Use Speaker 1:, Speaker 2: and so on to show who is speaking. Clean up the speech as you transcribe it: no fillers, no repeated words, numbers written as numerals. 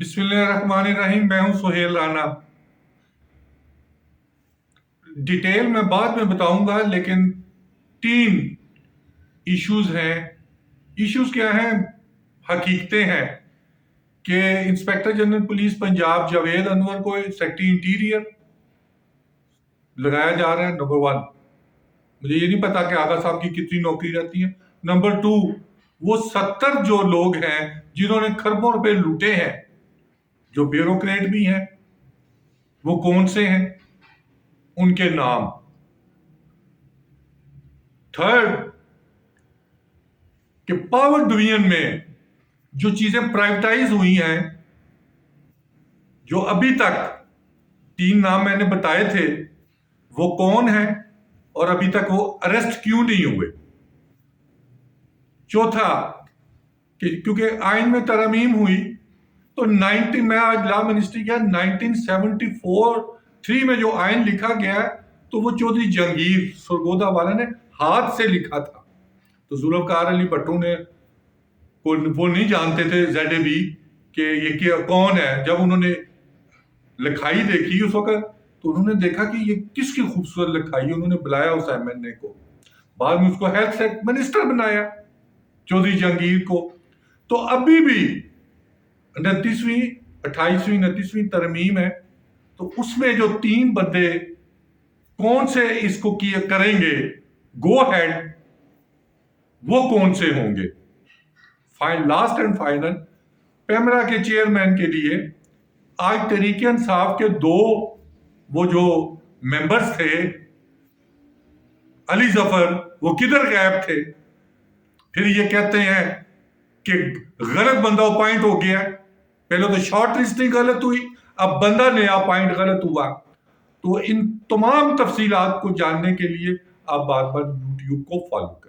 Speaker 1: بسم اللہ الرحمن الرحیم. میں ہوں سہیل رانا. ڈیٹیل میں بعد میں بتاؤں گا، لیکن 3 ایشوز ہیں. ایشوز کیا ہیں؟ حقیقتیں ہیں کہ inspector general police Punjab Javed Anwar کو سیکٹری انٹیریئر لگایا جا رہا ہے. نمبر 1. مجھے یہ نہیں پتا کہ آغا صاحب کی کتنی نوکری رہتی ہے. نمبر 2، وہ 70 جو لوگ ہیں جنہوں نے کھربوں روپے لوٹے ہیں، جو بیوروکریٹ بھی ہیں، وہ کون سے ہیں، ان کے نام. 3rd، کہ پاور ڈویژن میں جو چیزیں پرائیویٹائز ہوئی ہیں، جو ابھی تک 3 نام میں نے بتائے تھے، وہ کون ہیں اور ابھی تک وہ اریسٹ کیوں نہیں ہوئے. 4تھا، کہ کیونکہ آئین میں ترمیم ہوئی تو میں آج لا منسٹری کیا 1974 میں جو آئین لکھا گیا ہے تو وہ چودھری جہانگیر سرگودا والا نے ہاتھ سے لکھا تھا. تو ذوالفقار علی بھٹو نے وہ نہیں جانتے تھے ZAB کہ یہ کون ہے. جب انہوں نے لکھائی دیکھی اس وقت تو انہوں نے دیکھا کہ یہ کس کی خوبصورت لکھائی. انہوں نے بلایا اس MNA کو، بعد میں اس کو ہیلتھ منسٹر بنایا چودھری جہانگیر کو. تو ابھی بھی 29ویں ترمیم ہے، تو اس میں جو 3 بندے کون سے اس کو کریں گے گو ہیڈ، وہ کون سے ہوں گے. لاسٹ اینڈ فائنل، پیمرا کے چیئرمین کے لیے آج تحریک انصاف کے 2 وہ جو ممبرز تھے، علی ظفر، وہ کدھر غائب تھے. پھر یہ کہتے ہیں کہ غلط بندہ اپائنٹ ہو گیا. پہلے تو شارٹ لسٹنگ غلط ہوئی، اب بندہ نیا اپائنٹ غلط ہوا. تو ان تمام تفصیلات کو جاننے کے لیے آپ بار بار YouTube کو فالو کریں.